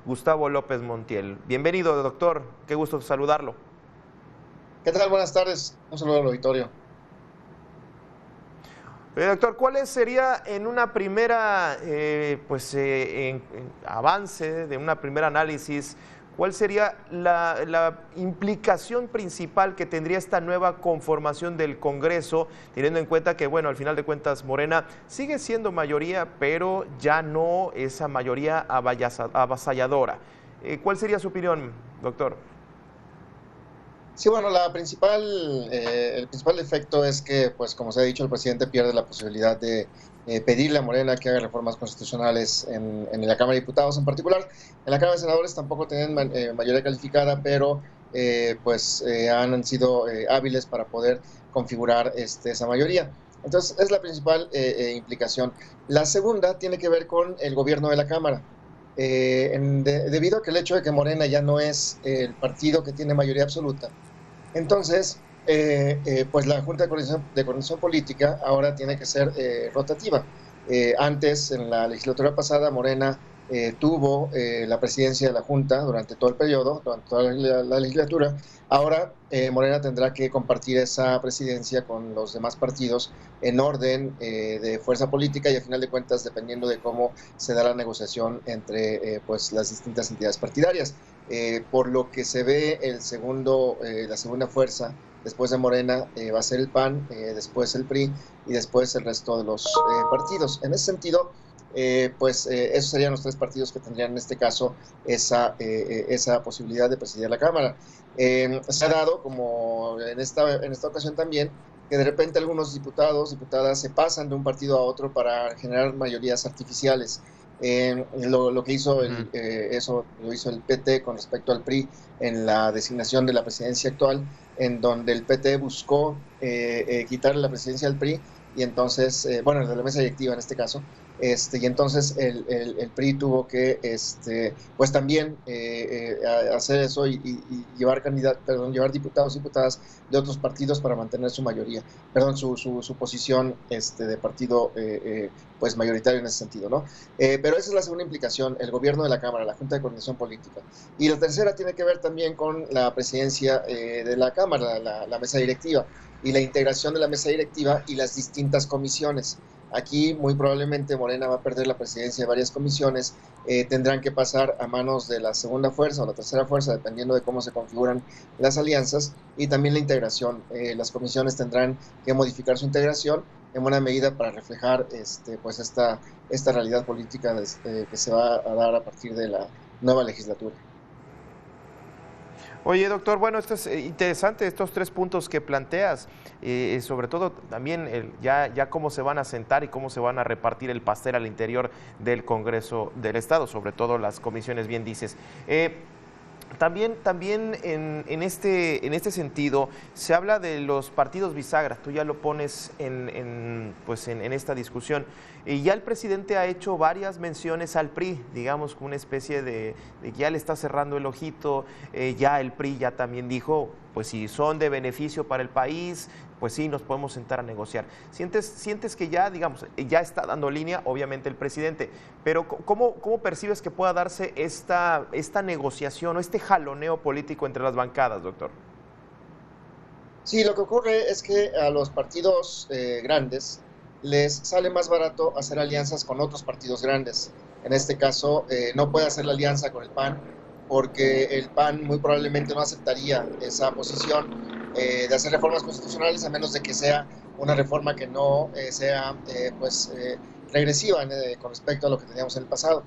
Gustavo López Montiel. Bienvenido, doctor, qué gusto saludarlo. ¿Qué tal? Buenas tardes. Un saludo al auditorio. Doctor, ¿cuál sería en una primera avance, de una primera análisis, cuál sería la implicación principal que tendría esta nueva conformación del Congreso, teniendo en cuenta que, bueno, al final de cuentas Morena sigue siendo mayoría, pero ya no esa mayoría avasalladora? ¿Cuál sería su opinión, doctor? Sí, bueno, el principal efecto es que, pues, como se ha dicho, el presidente pierde la posibilidad de pedirle a Morena que haga reformas constitucionales en la Cámara de Diputados en particular. En la Cámara de Senadores tampoco tienen mayoría calificada, pero han sido hábiles para poder configurar esa mayoría. Entonces, es la principal implicación. La segunda tiene que ver con el gobierno de la Cámara. Debido a que el hecho de que Morena ya no es el partido que tiene mayoría absoluta, entonces, pues la Junta de Coordinación Política ahora tiene que ser rotativa. Antes, en la legislatura pasada, Morena tuvo la presidencia de la Junta durante todo el periodo, durante toda la legislatura. Ahora, Morena tendrá que compartir esa presidencia con los demás partidos en orden de fuerza política y, a final de cuentas, dependiendo de cómo se da la negociación entre pues las distintas entidades partidarias. Por lo que se ve, la segunda fuerza después de Morena va a ser el PAN, después el PRI y después el resto de los partidos. En ese sentido, esos serían los tres partidos que tendrían en este caso esa posibilidad de presidir la Cámara. Se ha dado, como en esta ocasión también, que de repente algunos diputadas se pasan de un partido a otro para generar mayorías artificiales. Lo que hizo eso lo hizo el PT con respecto al PRI en la designación de la presidencia actual, en donde el PT buscó quitarle la presidencia al PRI y entonces, de la mesa directiva en este caso, y entonces el PRI tuvo que pues también hacer eso y llevar diputados y diputadas de otros partidos para mantener su mayoría, su posición de partido pues mayoritario en ese sentido, ¿no? Pero esa es la segunda implicación, el gobierno de la Cámara, la Junta de Coordinación Política. Y la tercera tiene que ver también con la presidencia de la Cámara, la mesa directiva, y la integración de la mesa directiva y las distintas comisiones. Aquí muy probablemente Morena va a perder la presidencia de varias comisiones, tendrán que pasar a manos de la segunda fuerza o la tercera fuerza, dependiendo de cómo se configuran las alianzas, y también la integración. Las comisiones tendrán que modificar su integración en buena medida para reflejar esta realidad política que se va a dar a partir de la nueva legislatura. Oye, doctor, bueno, esto es interesante, estos tres puntos que planteas, sobre todo también ya cómo se van a sentar y cómo se van a repartir el pastel al interior del Congreso del Estado, sobre todo las comisiones, bien dices. También en este sentido se habla de los partidos bisagra, tú ya lo pones en esta discusión, y ya el presidente ha hecho varias menciones al PRI, digamos, como una especie de que ya le está cerrando el ojito, ya el PRI ya también dijo, pues si son de beneficio para el país, pues sí, nos podemos sentar a negociar. ¿Sientes que ya, digamos, ya está dando línea, obviamente, el presidente, pero ¿cómo percibes que pueda darse esta negociación o este jaloneo político entre las bancadas, doctor? Sí, lo que ocurre es que a los partidos grandes les sale más barato hacer alianzas con otros partidos grandes. En este caso, no puede hacer la alianza con el PAN porque el PAN muy probablemente no aceptaría esa posición de hacer reformas constitucionales, a menos de que sea una reforma que no sea regresiva con respecto a lo que teníamos en el pasado.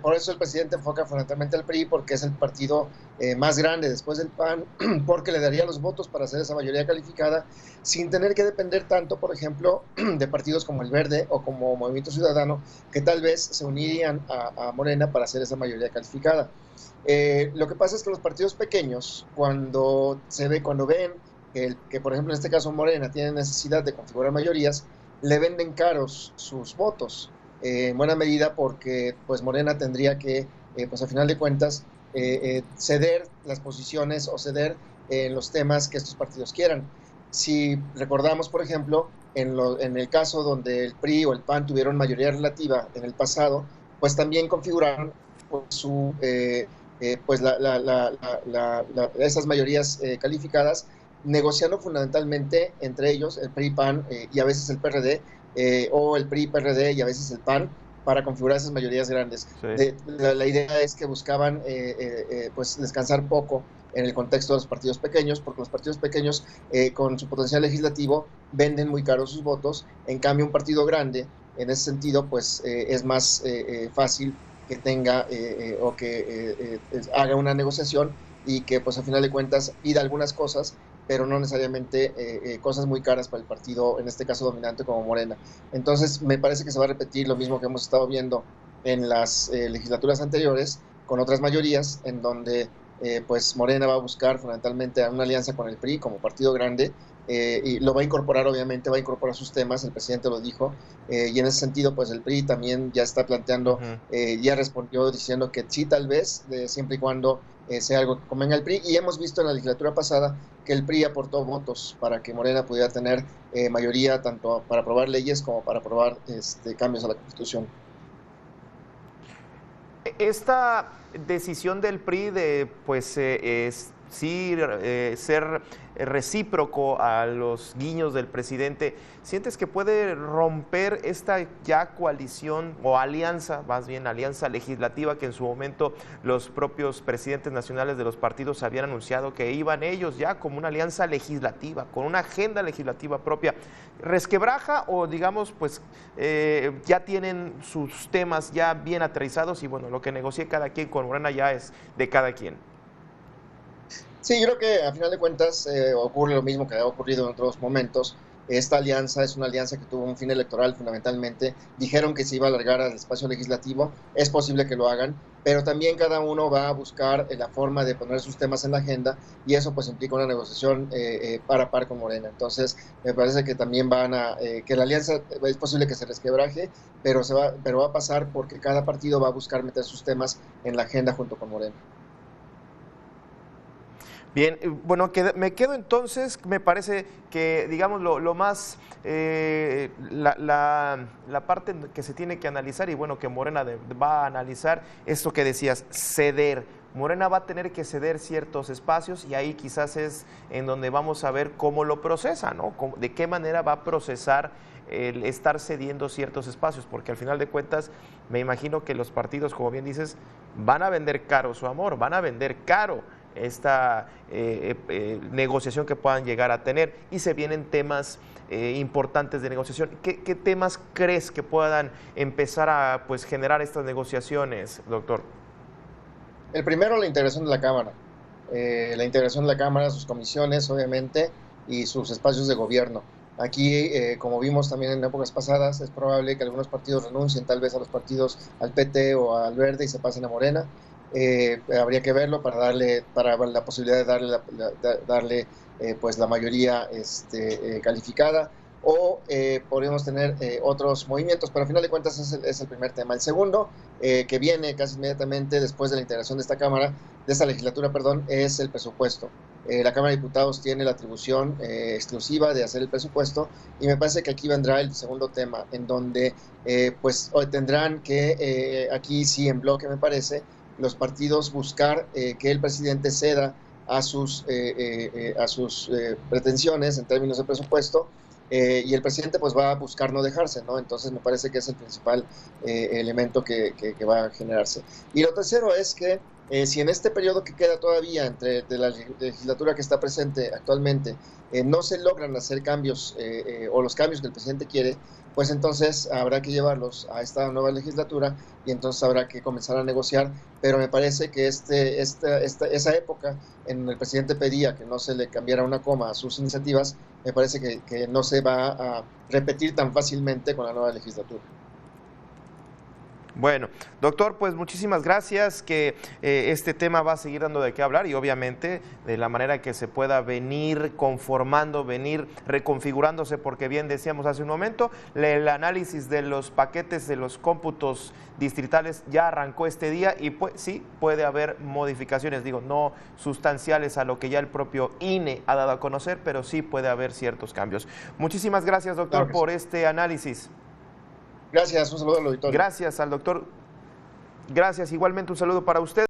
Por eso el presidente enfoca fundamentalmente al PRI, porque es el partido más grande después del PAN, porque le daría los votos para hacer esa mayoría calificada, sin tener que depender tanto, por ejemplo, de partidos como el Verde o como Movimiento Ciudadano, que tal vez se unirían a Morena para hacer esa mayoría calificada. Lo que pasa es que los partidos pequeños, cuando ven que, por ejemplo, en este caso Morena tiene necesidad de configurar mayorías, le venden caros sus votos. En buena medida porque pues Morena tendría que, pues a final de cuentas, ceder las posiciones o ceder en los temas que estos partidos quieran. Si recordamos, por ejemplo, en el caso donde el PRI o el PAN tuvieron mayoría relativa en el pasado, pues también configuraron pues, esas mayorías calificadas, negociando fundamentalmente entre ellos el PRI-PAN y a veces el PRD, o el PRI-PRD y a veces el PAN, para configurar esas mayorías grandes. Sí. La idea es que buscaban pues descansar poco en el contexto de los partidos pequeños, porque los partidos pequeños con su potencial legislativo venden muy caros sus votos. En cambio, un partido grande, en ese sentido, pues es más fácil que tenga o que haga una negociación y que pues a final de cuentas pida algunas cosas, pero no necesariamente cosas muy caras para el partido, en este caso dominante como Morena. Entonces me parece que se va a repetir lo mismo que hemos estado viendo en las legislaturas anteriores, con otras mayorías, en donde pues Morena va a buscar fundamentalmente una alianza con el PRI como partido grande, y lo va a incorporar, obviamente, va a incorporar sus temas, el presidente lo dijo, y en ese sentido, pues el PRI también ya está planteando, ya respondió diciendo que sí, tal vez, siempre y cuando sea algo que convenga al PRI, y hemos visto en la legislatura pasada que el PRI aportó votos para que Morena pudiera tener mayoría tanto para aprobar leyes como para aprobar cambios a la Constitución. Esta decisión del PRI de pues sí ser recíproco a los guiños del presidente, ¿sientes que puede romper esta ya coalición o alianza, más bien alianza legislativa que en su momento los propios presidentes nacionales de los partidos habían anunciado que iban ellos ya como una alianza legislativa, con una agenda legislativa propia? ¿Resquebraja o digamos pues ya tienen sus temas ya bien aterrizados y bueno, lo que negocie cada quien con Morena ya es de cada quien? Sí, yo creo que a final de cuentas ocurre lo mismo que ha ocurrido en otros momentos. Esta alianza es una alianza que tuvo un fin electoral fundamentalmente. Dijeron que se iba a alargar al espacio legislativo, es posible que lo hagan, pero también cada uno va a buscar la forma de poner sus temas en la agenda, y eso pues implica una negociación par a par con Morena. Entonces me parece que también que la alianza es posible que se resquebraje, pero va a pasar porque cada partido va a buscar meter sus temas en la agenda junto con Morena. Bien, bueno, me quedo entonces, me parece que, digamos, lo más, la parte que se tiene que analizar y bueno, que Morena va a analizar, esto que decías, ceder. Morena va a tener que ceder ciertos espacios y ahí quizás es en donde vamos a ver cómo lo procesa, ¿no? De qué manera va a procesar el estar cediendo ciertos espacios, porque al final de cuentas me imagino que los partidos, como bien dices, van a vender caro su amor, van a vender caro esta negociación que puedan llegar a tener y se vienen temas importantes de negociación. ¿Qué temas crees que puedan empezar a pues, generar estas negociaciones, doctor? El primero, la integración de la Cámara. La integración de la Cámara, sus comisiones, obviamente, y sus espacios de gobierno. Aquí, como vimos también en épocas pasadas, es probable que algunos partidos renuncien tal vez a los partidos, al PT o al Verde, y se pasen a Morena. Habría que verlo para la posibilidad de darle pues la mayoría calificada, o podríamos tener otros movimientos, pero al final de cuentas es el primer tema. El segundo, que viene casi inmediatamente después de la integración de esta legislatura, perdón, es el presupuesto. La Cámara de Diputados tiene la atribución exclusiva de hacer el presupuesto, y me parece que aquí vendrá el segundo tema, en donde pues tendrán que, aquí sí en bloque me parece, los partidos buscar que el presidente ceda a sus pretensiones en términos de presupuesto, y el presidente pues va a buscar no dejarse, ¿no? Entonces me parece que es el principal elemento que va a generarse. Y lo tercero es que si en este periodo que queda todavía de la legislatura que está presente actualmente no se logran hacer cambios o los cambios que el presidente quiere, pues entonces habrá que llevarlos a esta nueva legislatura y entonces habrá que comenzar a negociar, pero me parece que esa época en el presidente pedía que no se le cambiara una coma a sus iniciativas, me parece que no se va a repetir tan fácilmente con la nueva legislatura. Bueno, doctor, pues muchísimas gracias, que este tema va a seguir dando de qué hablar y obviamente de la manera que se pueda venir conformando, venir reconfigurándose, porque bien decíamos hace un momento, el análisis de los paquetes de los cómputos distritales ya arrancó este día y pues sí, puede haber modificaciones, digo, no sustanciales a lo que ya el propio INE ha dado a conocer, pero sí puede haber ciertos cambios. Muchísimas gracias, doctor, por este análisis. Gracias, un saludo al auditorio. Gracias al doctor Gracias, igualmente un saludo para usted.